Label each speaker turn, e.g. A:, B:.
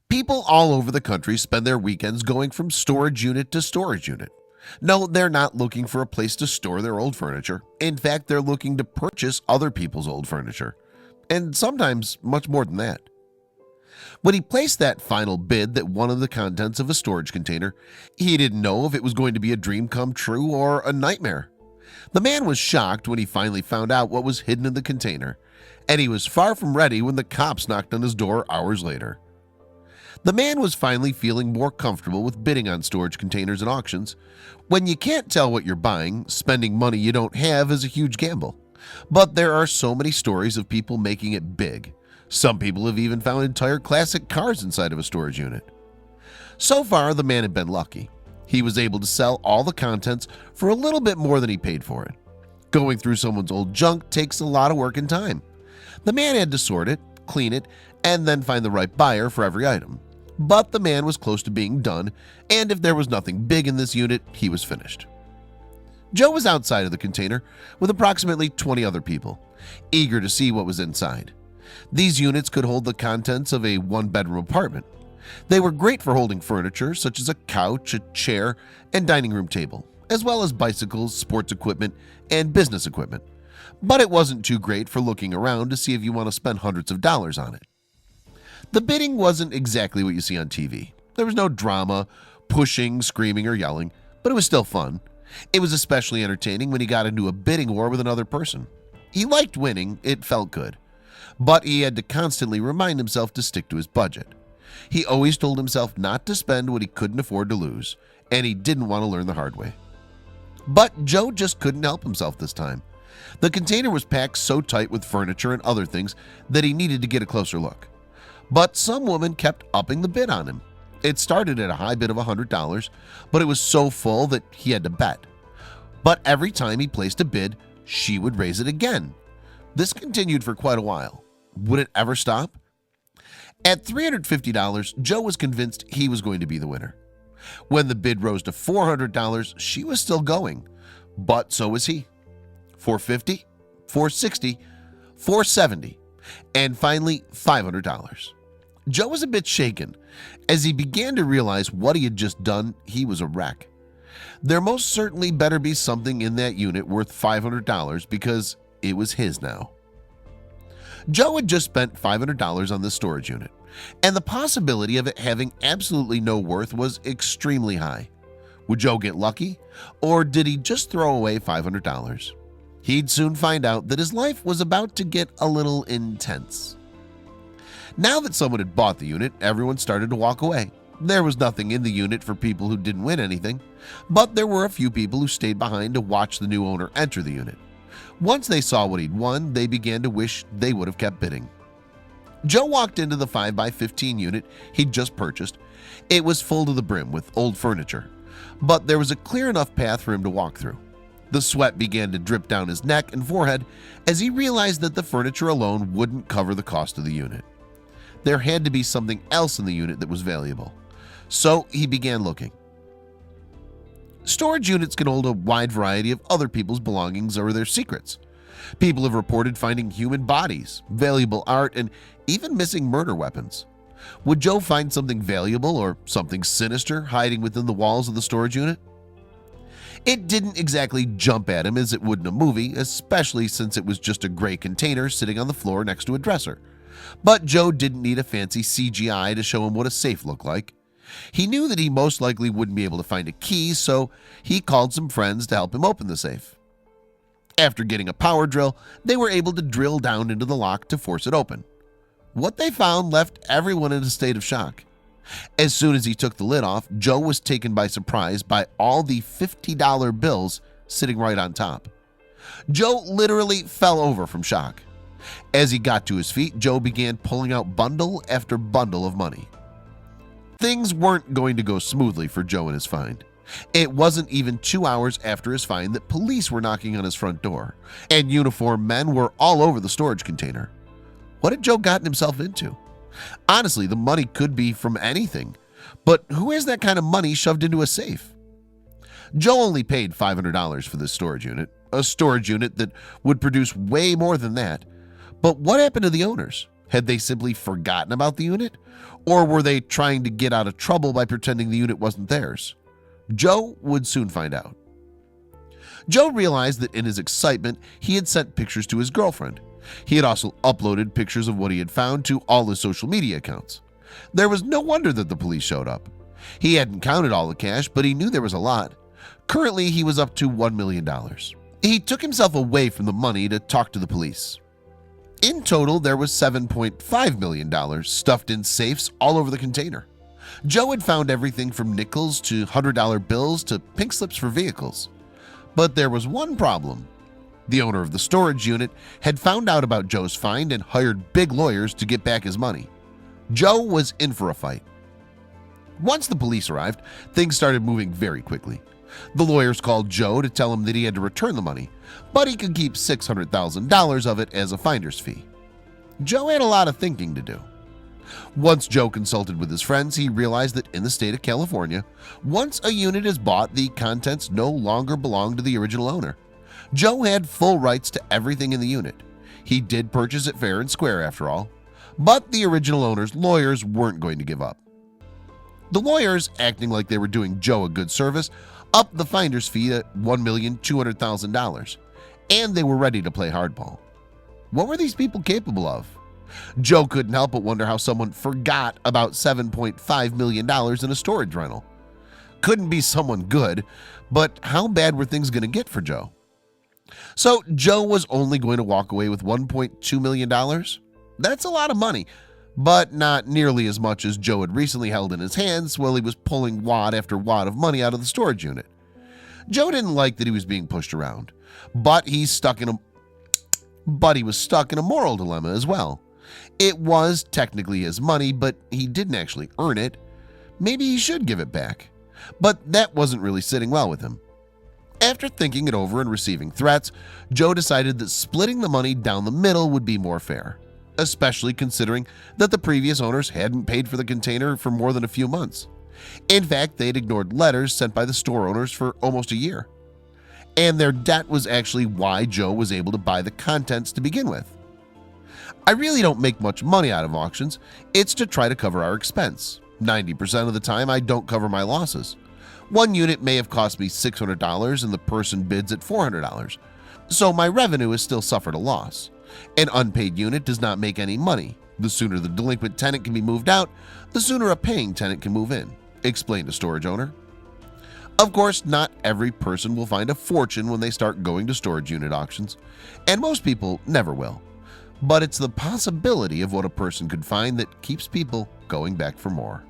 A: People all over the country spend their weekends going from storage unit to storage unit. No, they're not looking for a place to store their old furniture. In fact, they're looking to purchase other people's old furniture. And sometimes much more than that. When he placed that final bid that one of the contents of a storage container, he didn't know if it was going to be a dream come true or a nightmare. The man was shocked when he finally found out what was hidden in the container, and he was far from ready when the cops knocked on his door hours later. The man was finally feeling more comfortable with bidding on storage containers and auctions. When you can't tell what you're buying, spending money you don't have is a huge gamble. But there are so many stories of people making it big. Some people have even found entire classic cars inside of a storage unit. So far, the man had been lucky. He was able to sell all the contents for a little bit more than he paid for it. Going through someone's old junk takes a lot of work and time. The man had to sort it, clean it, and then find the right buyer for every item. But the man was close to being done, and if there was nothing big in this unit, he was finished. Joe was outside of the container with approximately 20 other people, eager to see what was inside. These units could hold the contents of a one-bedroom apartment. They were great for holding furniture such as a couch, a chair, and dining room table, as well as bicycles, sports equipment, and business equipment. But it wasn't too great for looking around to see if you want to spend hundreds of dollars on it. The bidding wasn't exactly what you see on TV. There was no drama, pushing, screaming, or yelling, but it was still fun. It was especially entertaining when he got into a bidding war with another person. He liked winning, it felt good, but he had to constantly remind himself to stick to his budget. He always told himself not to spend what he couldn't afford to lose, and he didn't want to learn the hard way. But Joe just couldn't help himself this time. The container was packed so tight with furniture and other things that he needed to get a closer look. But some woman kept upping the bid on him. It started at a high bid of $100, but it was so full that he had to bet. But every time he placed a bid, she would raise it again. This continued for quite a while. Would it ever stop? At $350, Joe was convinced he was going to be the winner. When the bid rose to $400, she was still going, but so was he. $450, $460, $470, and finally $500. Joe was a bit shaken. As he began to realize what he had just done, he was a wreck. There most certainly better be something in that unit worth $500 because it was his now. Joe had just spent $500 on this storage unit, and the possibility of it having absolutely no worth was extremely high. Would Joe get lucky, or did he just throw away $500? He'd soon find out that his life was about to get a little intense. Now that someone had bought the unit, everyone started to walk away. There was nothing in the unit for people who didn't win anything, but there were a few people who stayed behind to watch the new owner enter the unit. Once they saw what he'd won, they began to wish they would have kept bidding. Joe walked into the 5x15 unit he'd just purchased. It was full to the brim with old furniture, but there was a clear enough path for him to walk through. The sweat began to drip down his neck and forehead as he realized that the furniture alone wouldn't cover the cost of the unit. There had to be something else in the unit that was valuable. So he began looking. Storage units can hold a wide variety of other people's belongings or their secrets. People have reported finding human bodies, valuable art, and even missing murder weapons. Would Joe find something valuable or something sinister hiding within the walls of the storage unit? It didn't exactly jump at him as it would in a movie, especially since it was just a gray container sitting on the floor next to a dresser. But Joe didn't need a fancy CGI to show him what a safe looked like. He knew that he most likely wouldn't be able to find a key, so he called some friends to help him open the safe. After getting a power drill, they were able to drill down into the lock to force it open. What they found left everyone in a state of shock. As soon as he took the lid off, Joe was taken by surprise by all the $50 bills sitting right on top. Joe literally fell over from shock. As he got to his feet, Joe began pulling out bundle after bundle of money. Things weren't going to go smoothly for Joe and his find. It wasn't even 2 hours after his find that police were knocking on his front door, and uniformed men were all over the storage container. What had Joe gotten himself into? Honestly, the money could be from anything, but who has that kind of money shoved into a safe? Joe only paid $500 for this storage unit, a storage unit that would produce way more than that. But what happened to the owners? Had they simply forgotten about the unit? Or were they trying to get out of trouble by pretending the unit wasn't theirs? Joe would soon find out. Joe realized that in his excitement, he had sent pictures to his girlfriend. He had also uploaded pictures of what he had found to all his social media accounts. There was no wonder that the police showed up. He hadn't counted all the cash, but he knew there was a lot. Currently, he was up to $1 million. He took himself away from the money to talk to the police. In total, there was $7.5 million stuffed in safes all over the container. Joe had found everything from nickels to $100 bills to pink slips for vehicles. But there was one problem. The owner of the storage unit had found out about Joe's find and hired big lawyers to get back his money. Joe was in for a fight. Once the police arrived, things started moving very quickly. The lawyers called Joe to tell him that he had to return the money, but he could keep $600,000 of it as a finder's fee. Joe had a lot of thinking to do. Once Joe consulted with his friends, he realized that in the state of California, once a unit is bought, the contents no longer belong to the original owner. Joe had full rights to everything in the unit. He did purchase it fair and square after all, but the original owner's lawyers weren't going to give up. The lawyers, acting like they were doing Joe a good service, upped the finder's fee at $1,200,000, and they were ready to play hardball. What were these people capable of? Joe couldn't help but wonder how someone forgot about $7.5 million in a storage rental. Couldn't be someone good, but how bad were things going to get for Joe? So Joe was only going to walk away with $1.2 million? That's a lot of money, but not nearly as much as Joe had recently held in his hands while he was pulling wad after wad of money out of the storage unit. Joe didn't like that he was being pushed around, but he was stuck in a moral dilemma as well. It was technically his money, but he didn't actually earn it. Maybe he should give it back, but that wasn't really sitting well with him. After thinking it over and receiving threats, Joe decided that splitting the money down the middle would be more fair, especially considering that the previous owners hadn't paid for the container for more than a few months. In fact, they'd ignored letters sent by the store owners for almost a year. And their debt was actually why Joe was able to buy the contents to begin with. I really don't make much money out of auctions. It's to try to cover our expense. 90% of the time, I don't cover my losses. One unit may have cost me $600 and the person bids at $400. So my revenue has still suffered a loss. An unpaid unit does not make any money. The sooner the delinquent tenant can be moved out, the sooner a paying tenant can move in, explained a storage owner. Of course, not every person will find a fortune when they start going to storage unit auctions, and most people never will. But it's the possibility of what a person could find that keeps people going back for more.